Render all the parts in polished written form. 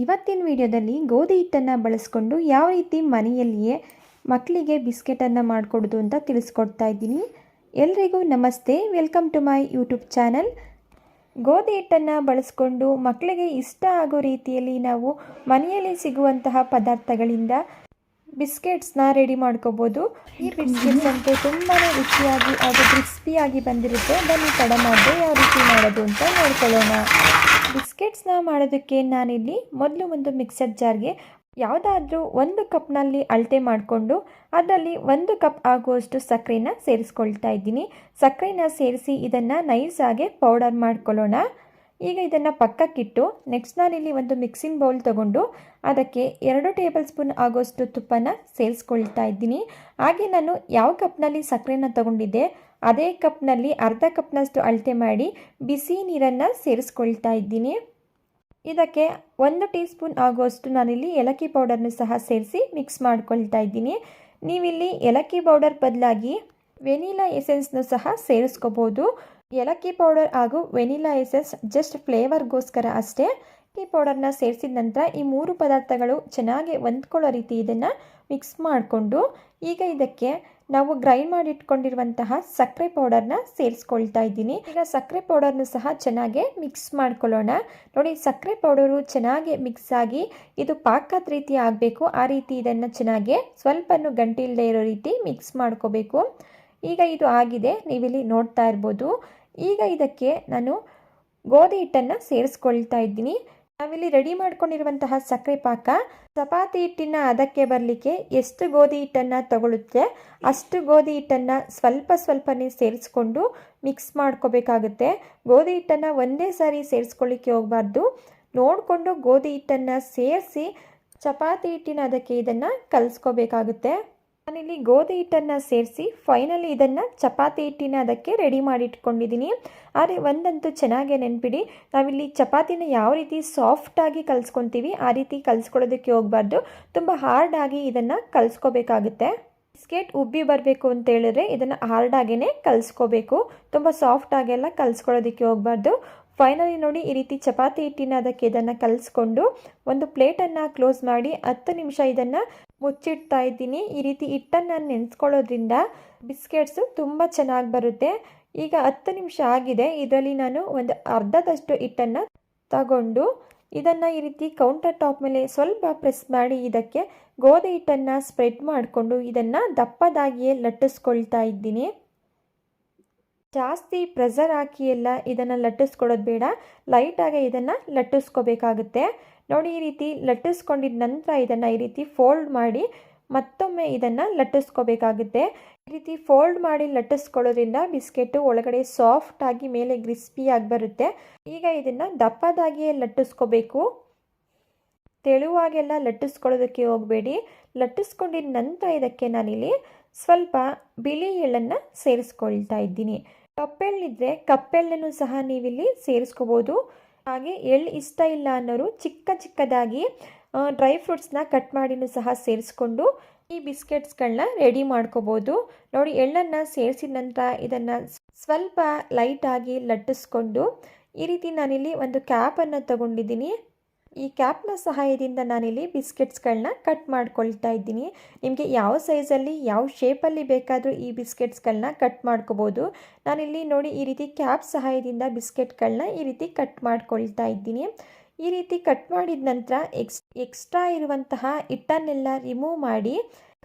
ಇವತ್ತಿನ ವಿಡಿಯೋದಲ್ಲಿ ಗೋಧಿ ಹಿಟ್ಟನ್ನು ಬಳಸ್ಕೊಂಡು ಯಾವ ರೀತಿ ಮನೆಯಲ್ಲಿಯೇ ಮಕ್ಕಳಿಗೆ ಬಿಸ್ಕೆಟನ್ನು ಮಾಡಿಕೊಡೋದು ಅಂತ ತಿಳಿಸ್ಕೊಡ್ತಾ ಇದ್ದೀನಿ. ಎಲ್ರಿಗೂ ನಮಸ್ತೆ, welcome to my YouTube channel. ಗೋಧಿ ಹಿಟ್ಟನ್ನು ಬಳಸ್ಕೊಂಡು ಮಕ್ಕಳಿಗೆ ಇಷ್ಟ ಆಗೋ ರೀತಿಯಲ್ಲಿ ನಾವು ಮನೆಯಲ್ಲಿ ಸಿಗುವಂತಹ ಪದಾರ್ಥಗಳಿಂದ ಬಿಸ್ಕೆಟ್ಸ್ನ ರೆಡಿ ಮಾಡ್ಕೋಬೋದು. ಈ ಬಿಸ್ಕೆಟ್ಸ್ ಅಂತೂ ತುಂಬಾ ರುಚಿಯಾಗಿ ಹಾಗೂ ಕ್ರಿಸ್ಪಿಯಾಗಿ ಬಂದಿರುತ್ತೆ. ಬನ್ನಿ ತಡ ಮಾಡದೆ ಯಾವ ರೀತಿ ಮಾಡೋದು ಅಂತ ನೋಡ್ಕೊಳ್ಳೋಣ. ಬಿಸ್ಕೆಟ್ಸ್ನ ಮಾಡೋದಕ್ಕೆ ನಾನಿಲ್ಲಿ ಮೊದಲು ಒಂದು ಮಿಕ್ಸರ್ ಜಾರ್ಗೆ ಯಾವುದಾದ್ರೂ 1 ಕಪ್ನಲ್ಲಿ ಅಳತೆ ಮಾಡಿಕೊಂಡು ಅದರಲ್ಲಿ 1 ಕಪ್ ಆಗುವಷ್ಟು ಸಕ್ಕರೆನ ಸೇರಿಸ್ಕೊಳ್ತಾ ಇದ್ದೀನಿ. ಸಕ್ಕರೆನ ಸೇರಿಸಿ ಇದನ್ನು ನೈಸಾಗಿ ಪೌಡರ್ ಮಾಡ್ಕೊಳ್ಳೋಣ. ಈಗ ಇದನ್ನು ಪಕ್ಕಕ್ಕಿಟ್ಟು ನೆಕ್ಸ್ಟ್ ನಾನಿಲ್ಲಿ ಒಂದು ಮಿಕ್ಸಿಂಗ್ ಬೌಲ್ ತೊಗೊಂಡು ಅದಕ್ಕೆ 2 ಟೇಬಲ್ ಸ್ಪೂನ್ ಆಗೋಷ್ಟು ತುಪ್ಪನ ಸೇರಿಸ್ಕೊಳ್ತಾ ಇದ್ದೀನಿ. ಹಾಗೆ ನಾನು ಯಾವ ಕಪ್ನಲ್ಲಿ ಸಕ್ಕರೆನ ತೊಗೊಂಡಿದ್ದೆ ಅದೇ ಕಪ್ನಲ್ಲಿ ಅರ್ಧ ಕಪ್ನಷ್ಟು ಅಳತೆ ಮಾಡಿ ಬಿಸಿ ನೀರನ್ನು ಸೇರಿಸ್ಕೊಳ್ತಾ ಇದ್ದೀನಿ. ಇದಕ್ಕೆ 1 ಟೀ ಸ್ಪೂನ್ ಆಗುವಷ್ಟು ನಾನಿಲ್ಲಿ ಏಲಕ್ಕಿ ಪೌಡರ್ನು ಸಹ ಸೇರಿಸಿ ಮಿಕ್ಸ್ ಮಾಡ್ಕೊಳ್ತಾ ಇದ್ದೀನಿ. ನೀವಿಲ್ಲಿ ಏಲಕ್ಕಿ ಪೌಡರ್ ಬದಲಾಗಿ ವೆನಿಲಾ ಎಸೆನ್ಸ್ನು ಸಹ ಸೇರಿಸ್ಕೋಬೋದು. ಏಲಕ್ಕಿ ಪೌಡರ್ ಹಾಗೂ ವೆನಿಲಾ ಎಸೆನ್ಸ್ ಜಸ್ಟ್ ಫ್ಲೇವರ್ಗೋಸ್ಕರ ಅಷ್ಟೇ. ಈ ಪೌಡರ್ನ ಸೇರಿಸಿದ ನಂತರ ಈ 3 ಪದಾರ್ಥಗಳು ಚೆನ್ನಾಗಿ ಹೊಂದ್ಕೊಳ್ಳೋ ರೀತಿ ಇದನ್ನು ಮಿಕ್ಸ್ ಮಾಡಿಕೊಂಡು ಈಗ ಇದಕ್ಕೆ ನಾವು ಗ್ರೈಂಡ್ ಮಾಡಿ ಇಟ್ಕೊಂಡಿರುವಂತಹ ಸಕ್ಕರೆ ಪೌಡರ್ನ ಸೇರಿಸ್ಕೊಳ್ತಾ ಇದ್ದೀನಿ. ಈಗ ಸಕ್ಕರೆ ಪೌಡರ್ನು ಸಹ ಚೆನ್ನಾಗಿ ಮಿಕ್ಸ್ ಮಾಡ್ಕೊಳ್ಳೋಣ. ನೋಡಿ, ಸಕ್ಕರೆ ಪೌಡರು ಚೆನ್ನಾಗಿ ಮಿಕ್ಸ್ ಆಗಿ ಇದು ಪಾಕದ ರೀತಿ ಆಗಬೇಕು. ಆ ರೀತಿ ಇದನ್ನು ಚೆನ್ನಾಗಿ ಸ್ವಲ್ಪನೂ ಗಂಟಿಲ್ಲದೆ ಇರೋ ರೀತಿ ಮಿಕ್ಸ್ ಮಾಡ್ಕೋಬೇಕು. ಈಗ ಇದು ಆಗಿದೆ, ನೀವಿಲ್ಲಿ ನೋಡ್ತಾ ಇರ್ಬೋದು. ಈಗ ಇದಕ್ಕೆ ನಾನು ಗೋಧಿ ಹಿಟ್ಟನ್ನು ಸೇರಿಸ್ಕೊಳ್ತಾ ಇದ್ದೀನಿ. ನಾವಿಲ್ಲಿ ರೆಡಿ ಮಾಡ್ಕೊಂಡಿರುವಂತಹ ಸಕ್ಕರೆ ಪಾಕ ಚಪಾತಿ ಹಿಟ್ಟಿನ ಅದಕ್ಕೆ ಬರಲಿಕ್ಕೆ ಎಷ್ಟು ಗೋಧಿ ಹಿಟ್ಟನ್ನು ತಗೊಳುತ್ತೆ ಅಷ್ಟು ಗೋಧಿ ಹಿಟ್ಟನ್ನು ಸ್ವಲ್ಪನೇ ಸೇರಿಸ್ಕೊಂಡು ಮಿಕ್ಸ್ ಮಾಡ್ಕೋಬೇಕಾಗುತ್ತೆ. ಗೋಧಿ ಹಿಟ್ಟನ್ನು ಒಂದೇ ಸಾರಿ ಸೇರಿಸ್ಕೊಳ್ಳಿಕ್ಕೆ ಹೋಗಬಾರ್ದು. ನೋಡಿಕೊಂಡು ಗೋಧಿ ಹಿಟ್ಟನ್ನು ಸೇರಿಸಿ ಚಪಾತಿ ಹಿಟ್ಟಿನ ಅದಕ್ಕೆ ಇದನ್ನು ಕಲಿಸ್ಕೋಬೇಕಾಗುತ್ತೆ. ನಾನಿಲ್ಲಿ ಗೋಧಿ ಹಿಟ್ಟನ್ನು ಸೇರಿಸಿ ಫೈನಲಿ ಇದನ್ನು ಚಪಾತಿ ಹಿಟ್ಟಿನ ಅದಕ್ಕೆ ರೆಡಿ ಮಾಡಿ ಇಟ್ಕೊಂಡಿದ್ದೀನಿ. ಆದರೆ ಒಂದಂತೂ ಚೆನ್ನಾಗಿ ನೆನ್ಪಿಡಿ, ನಾವಿಲ್ಲಿ ಚಪಾತಿನ ಯಾವ ರೀತಿ ಸಾಫ್ಟಾಗಿ ಕಲಿಸ್ಕೊತೀವಿ ಆ ರೀತಿ ಕಲಿಸ್ಕೊಳ್ಳೋದಕ್ಕೆ ಹೋಗಬಾರ್ದು. ತುಂಬ ಹಾರ್ಡಾಗಿ ಇದನ್ನು ಕಲಿಸ್ಕೋಬೇಕಾಗುತ್ತೆ. ಬಿಸ್ಕೆಟ್ ಉಬ್ಬಿ ಬರಬೇಕು ಅಂತ ಹೇಳಿದ್ರೆ ಇದನ್ನು ಹಾರ್ಡಾಗೇ ಕಲಿಸ್ಕೋಬೇಕು. ತುಂಬ ಸಾಫ್ಟಾಗೆಲ್ಲ ಕಲಿಸ್ಕೊಳ್ಳೋದಕ್ಕೆ ಹೋಗಬಾರ್ದು. ಫೈನಲಿ ನೋಡಿ, ಈ ರೀತಿ ಚಪಾತಿ ಹಿಟ್ಟಿನ ಅದಕ್ಕೆ ಇದನ್ನು ಕಲಿಸ್ಕೊಂಡು ಒಂದು ಪ್ಲೇಟನ್ನು ಕ್ಲೋಸ್ ಮಾಡಿ 10 ನಿಮಿಷ ಇದನ್ನು ಮುಚ್ಚಿಡ್ತಾ ಇದ್ದೀನಿ. ಈ ರೀತಿ ಹಿಟ್ಟನ್ನು ನೆನೆಸ್ಕೊಳ್ಳೋದ್ರಿಂದ ಬಿಸ್ಕೆಟ್ಸು ತುಂಬ ಚೆನ್ನಾಗಿ ಬರುತ್ತೆ. ಈಗ 10 ನಿಮಿಷ ಆಗಿದೆ. ಇದರಲ್ಲಿ ನಾನು ಒಂದು ಅರ್ಧದಷ್ಟು ಹಿಟ್ಟನ್ನು ತಗೊಂಡು ಇದನ್ನು ಈ ರೀತಿ ಕೌಂಟರ್ ಟಾಪ್ ಮೇಲೆ ಸ್ವಲ್ಪ ಪ್ರೆಸ್ ಮಾಡಿ ಇದಕ್ಕೆ ಗೋಧಿ ಹಿಟ್ಟನ್ನು ಸ್ಪ್ರೆಡ್ ಮಾಡಿಕೊಂಡು ಇದನ್ನು ದಪ್ಪದಾಗಿಯೇ ಲಟ್ಟಿಸ್ಕೊಳ್ತಾ ಇದ್ದೀನಿ. ಜಾಸ್ತಿ ಪ್ರೆಷರ್ ಹಾಕಿ ಎಲ್ಲ ಇದನ್ನು ಲಟ್ಟಿಸ್ಕೊಡೋದು ಬೇಡ, ಲೈಟಾಗಿ ಇದನ್ನು ಲಟ್ಟಿಸ್ಕೋಬೇಕಾಗುತ್ತೆ. ನೋಡಿ, ಈ ರೀತಿ ಲಟ್ಟಿಸ್ಕೊಂಡಿದ ನಂತರ ಇದನ್ನು ಈ ರೀತಿ ಫೋಲ್ಡ್ ಮಾಡಿ ಮತ್ತೊಮ್ಮೆ ಇದನ್ನು ಲಟ್ಟಿಸ್ಕೋಬೇಕಾಗುತ್ತೆ. ಈ ರೀತಿ ಫೋಲ್ಡ್ ಮಾಡಿ ಲಟ್ಟಿಸ್ಕೊಳ್ಳೋದ್ರಿಂದ ಬಿಸ್ಕೆಟು ಒಳಗಡೆ ಸಾಫ್ಟಾಗಿ ಮೇಲೆ ಕ್ರಿಸ್ಪಿಯಾಗಿ ಬರುತ್ತೆ. ಈಗ ಇದನ್ನು ದಪ್ಪದಾಗಿಯೇ ಲಟ್ಟಿಸ್ಕೋಬೇಕು. ತೆಳುವಾಗೆಲ್ಲ ಲಟ್ಟಿಸ್ಕೊಳ್ಳೋದಕ್ಕೆ ಹೋಗಬೇಡಿ. ಲಟ್ಟಿಸ್ಕೊಂಡಿದ ನಂತರ ಇದಕ್ಕೆ ನಾನಿಲ್ಲಿ ಸ್ವಲ್ಪ ಬಿಳಿ ಎಳ್ಳನ್ನು ಸೇರಿಸ್ಕೊಳ್ತಾ ಇದ್ದೀನಿ. ಕಪ್ಪೆಳ್ಳಿದ್ರೆ ಕಪ್ಪೆಳ್ಳನ್ನು ಸಹ ನೀವಿಲ್ಲಿ ಸೇರಿಸ್ಕೋಬೋದು. ಹಾಗೆ ಎಳ್ಳು ಇಷ್ಟ ಇಲ್ಲ ಅನ್ನೋರು ಚಿಕ್ಕದಾಗಿ ಡ್ರೈ ಫ್ರೂಟ್ಸ್ನ ಕಟ್ ಮಾಡಿನೂ ಸಹ ಸೇರಿಸ್ಕೊಂಡು ಈ ಬಿಸ್ಕೆಟ್ಸ್ಗಳನ್ನ ರೆಡಿ ಮಾಡ್ಕೋಬೋದು. ನೋಡಿ, ಎಳ್ಳನ್ನು ಸೇರಿಸಿದ ನಂತರ ಇದನ್ನು ಸ್ವಲ್ಪ ಲೈಟಾಗಿ ಲಟ್ಟಿಸ್ಕೊಂಡು ಈ ರೀತಿ ನಾನಿಲ್ಲಿ ಒಂದು ಕ್ಯಾಪನ್ನು ತಗೊಂಡಿದ್ದೀನಿ. ಈ ಕ್ಯಾಪ್ನ ಸಹಾಯದಿಂದ ನಾನಿಲ್ಲಿ ಬಿಸ್ಕೆಟ್ಸ್ಗಳನ್ನ ಕಟ್ ಮಾಡ್ಕೊಳ್ತಾ ಇದ್ದೀನಿ. ನಿಮಗೆ ಯಾವ ಸೈಜಲ್ಲಿ ಯಾವ ಶೇಪಲ್ಲಿ ಬೇಕಾದರೂ ಈ ಬಿಸ್ಕೆಟ್ಸ್ಗಳನ್ನ ಕಟ್ ಮಾಡ್ಕೋಬೋದು. ನಾನಿಲ್ಲಿ ನೋಡಿ ಈ ರೀತಿ ಕ್ಯಾಪ್ ಸಹಾಯದಿಂದ ಬಿಸ್ಕೆಟ್ಗಳನ್ನ ಈ ರೀತಿ ಕಟ್ ಮಾಡ್ಕೊಳ್ತಾ ಇದ್ದೀನಿ. ಈ ರೀತಿ ಕಟ್ ಮಾಡಿದ ನಂತರ ಎಕ್ಸ್ಟ್ರಾ ಇರುವಂತಹ ಹಿಟ್ಟನ್ನೆಲ್ಲ ರಿಮೂವ್ ಮಾಡಿ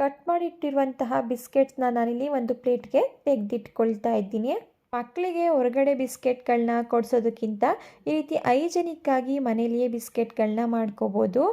ಕಟ್ ಮಾಡಿಟ್ಟಿರುವಂತಹ ಬಿಸ್ಕೆಟ್ಸ್ನ ನಾನಿಲ್ಲಿ ಒಂದು ಪ್ಲೇಟ್ಗೆ ತೆಗೆದಿಟ್ಕೊಳ್ತಾ ಇದ್ದೀನಿ. ಮಕ್ಕಳಿಗೆ ಹೊರಗಡೆ ಬಿಸ್ಕೆಟ್ಗಳನ್ನ ಕೊಡಿಸೋದಕ್ಕಿಂತ ಈ ರೀತಿ ಹೈಜೆನಿಕ್ ಆಗಿ ಮನೆಯಲ್ಲಿಯೇ ಬಿಸ್ಕೆಟ್ಗಳನ್ನ ಮಾಡ್ಕೋಬೋದು.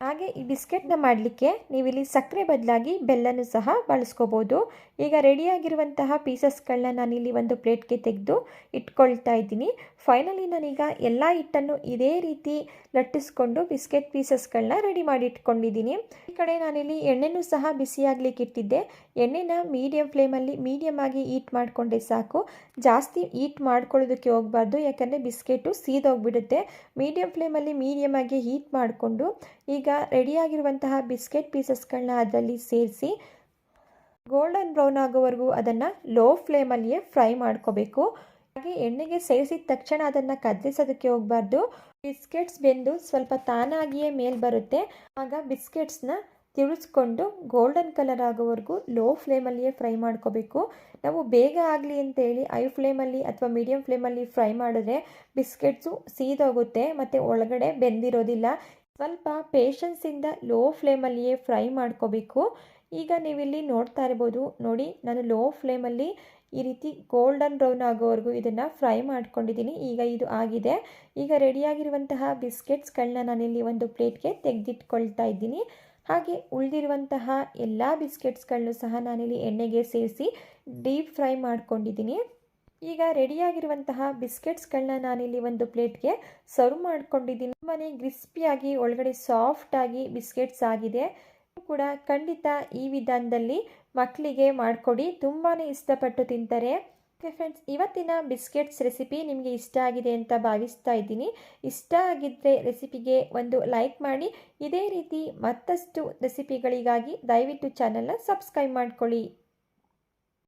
ಹಾಗೆ ಈ ಬಿಸ್ಕೆಟ್ನ ಮಾಡಲಿಕ್ಕೆ ನೀವಿಲ್ಲಿ ಸಕ್ಕರೆ ಬದಲಾಗಿ ಬೆಲ್ಲನೂ ಸಹ ಬಳಸ್ಕೋಬೋದು. ಈಗ ರೆಡಿಯಾಗಿರುವಂತಹ ಪೀಸಸ್ಗಳನ್ನ ನಾನಿಲ್ಲಿ ಒಂದು ಪ್ಲೇಟ್ಗೆ ತೆಗೆದು ಇಟ್ಕೊಳ್ತಾ ಇದ್ದೀನಿ. ಫೈನಲಿ ನಾನೀಗ ಎಲ್ಲ ಹಿಟ್ಟನ್ನು ಇದೇ ರೀತಿ ಲಟ್ಟಿಸ್ಕೊಂಡು ಬಿಸ್ಕೆಟ್ ಪೀಸಸ್ಗಳನ್ನ ರೆಡಿ ಮಾಡಿ ಇಟ್ಕೊಂಡಿದ್ದೀನಿ. ಈ ಕಡೆ ನಾನಿಲ್ಲಿ ಎಣ್ಣೆನೂ ಸಹ ಬಿಸಿಯಾಗಲಿಕ್ಕೆ ಇಟ್ಟಿದ್ದೆ. ಎಣ್ಣೆನ ಮೀಡಿಯಮ್ ಫ್ಲೇಮಲ್ಲಿ ಮೀಡಿಯಮ್ ಆಗಿ ಹೀಟ್ ಮಾಡಿಕೊಂಡೆ ಸಾಕು. ಜಾಸ್ತಿ ಹೀಟ್ ಮಾಡ್ಕೊಳ್ಳೋದಕ್ಕೆ ಹೋಗಬಾರ್ದು, ಯಾಕಂದರೆ ಬಿಸ್ಕೆಟು ಸೀದೋಗ್ಬಿಡುತ್ತೆ. ಮೀಡಿಯಮ್ ಫ್ಲೇಮಲ್ಲಿ ಮೀಡಿಯಮ್ ಆಗಿ ಹೀಟ್ ಮಾಡಿಕೊಂಡು ಈಗ ರೆಡಿಯಾಗಿರುವಂತಹ ಬಿಸ್ಕೆಟ್ ಪೀಸಸ್ಗಳನ್ನ ಅದರಲ್ಲಿ ಸೇರಿಸಿ ಗೋಲ್ಡನ್ ಬ್ರೌನ್ ಆಗೋವರೆಗೂ ಅದನ್ನು ಲೋ ಫ್ಲೇಮಲ್ಲಿಯೇ ಫ್ರೈ ಮಾಡ್ಕೋಬೇಕು. ಹಾಗೆ ಎಣ್ಣೆಗೆ ಸೇರಿಸಿದ ತಕ್ಷಣ ಅದನ್ನು ಕದಲಿಸೋದಕ್ಕೆ ಹೋಗಬಾರ್ದು. ಬಿಸ್ಕೆಟ್ಸ್ ಬೆಂದು ಸ್ವಲ್ಪ ತಾನಾಗಿಯೇ ಮೇಲೆ ಬರುತ್ತೆ. ಆಗ ಬಿಸ್ಕೆಟ್ಸ್ನ ತಿರುಗಿಸ್ಕೊಂಡು ಗೋಲ್ಡನ್ ಕಲರ್ ಆಗೋವರೆಗೂ ಲೋ ಫ್ಲೇಮಲ್ಲಿಯೇ ಫ್ರೈ ಮಾಡ್ಕೋಬೇಕು. ನಾವು ಬೇಗ ಆಗಲಿ ಅಂತೇಳಿ ಹೈ ಫ್ಲೇಮಲ್ಲಿ ಅಥವಾ ಮೀಡಿಯಮ್ ಫ್ಲೇಮಲ್ಲಿ ಫ್ರೈ ಮಾಡಿದ್ರೆ ಬಿಸ್ಕೆಟ್ಸು ಸೀದೋಗುತ್ತೆ ಮತ್ತು ಒಳಗಡೆ ಬೆಂದಿರೋದಿಲ್ಲ. ಸ್ವಲ್ಪ ಪೇಷನ್ಸಿಂದ ಲೋ ಫ್ಲೇಮಲ್ಲಿಯೇ ಫ್ರೈ ಮಾಡ್ಕೋಬೇಕು. ಈಗ ನೀವಿಲ್ಲಿ ನೋಡ್ತಾ ಇರ್ಬೋದು ನೋಡಿ, ನಾನು ಲೋ ಫ್ಲೇಮಲ್ಲಿ ಈ ರೀತಿ ಗೋಲ್ಡನ್ ಬ್ರೌನ್ ಆಗೋವರೆಗೂ ಇದನ್ನು ಫ್ರೈ ಮಾಡ್ಕೊಂಡಿದ್ದೀನಿ. ಈಗ ಇದು ಆಗಿದೆ. ಈಗ ರೆಡಿಯಾಗಿರುವಂತಹ ಬಿಸ್ಕೆಟ್ಸ್ಗಳನ್ನ ನಾನಿಲ್ಲಿ ಒಂದು ಪ್ಲೇಟ್ಗೆ ತೆಗೆದಿಟ್ಕೊಳ್ತಾ ಇದ್ದೀನಿ. ಹಾಗೆ ಉಳಿದಿರುವಂತಹ ಎಲ್ಲ ಬಿಸ್ಕೆಟ್ಸ್ಗಳನ್ನು ಸಹ ನಾನಿಲ್ಲಿ ಎಣ್ಣೆಗೆ ಸೇರಿಸಿ ಡೀಪ್ ಫ್ರೈ ಮಾಡ್ಕೊಂಡಿದ್ದೀನಿ. ಈಗ ರೆಡಿಯಾಗಿರುವಂತಹ ಬಿಸ್ಕೆಟ್ಸ್ಗಳನ್ನ ನಾನಿಲ್ಲಿ ಒಂದು ಪ್ಲೇಟ್ಗೆ ಸರ್ವ್ ಮಾಡ್ಕೊಂಡಿದ್ದೀನಿ. ತುಂಬಾ ಕ್ರಿಸ್ಪಿಯಾಗಿ ಒಳಗಡೆ ಸಾಫ್ಟಾಗಿ ಬಿಸ್ಕೆಟ್ಸ್ ಆಗಿದೆ. ಕೂಡ ಖಂಡಿತ ಈ ವಿಧಾನದಲ್ಲಿ ಮಕ್ಕಳಿಗೆ ಮಾಡಿಕೊಡಿ, ತುಂಬಾ ಇಷ್ಟಪಟ್ಟು ತಿಂತಾರೆ. ಓಕೆ ಫ್ರೆಂಡ್ಸ್, ಇವತ್ತಿನ ಬಿಸ್ಕೆಟ್ಸ್ ರೆಸಿಪಿ ನಿಮಗೆ ಇಷ್ಟ ಆಗಿದೆ ಅಂತ ಭಾವಿಸ್ತಾ ಇದ್ದೀನಿ. ಇಷ್ಟ ಆಗಿದ್ದರೆ ರೆಸಿಪಿಗೆ ಒಂದು ಲೈಕ್ ಮಾಡಿ. ಇದೇ ರೀತಿ ಮತ್ತಷ್ಟು ರೆಸಿಪಿಗಳಿಗಾಗಿ ದಯವಿಟ್ಟು ಚಾನಲ್ನ ಸಬ್ಸ್ಕ್ರೈಬ್ ಮಾಡ್ಕೊಳ್ಳಿ.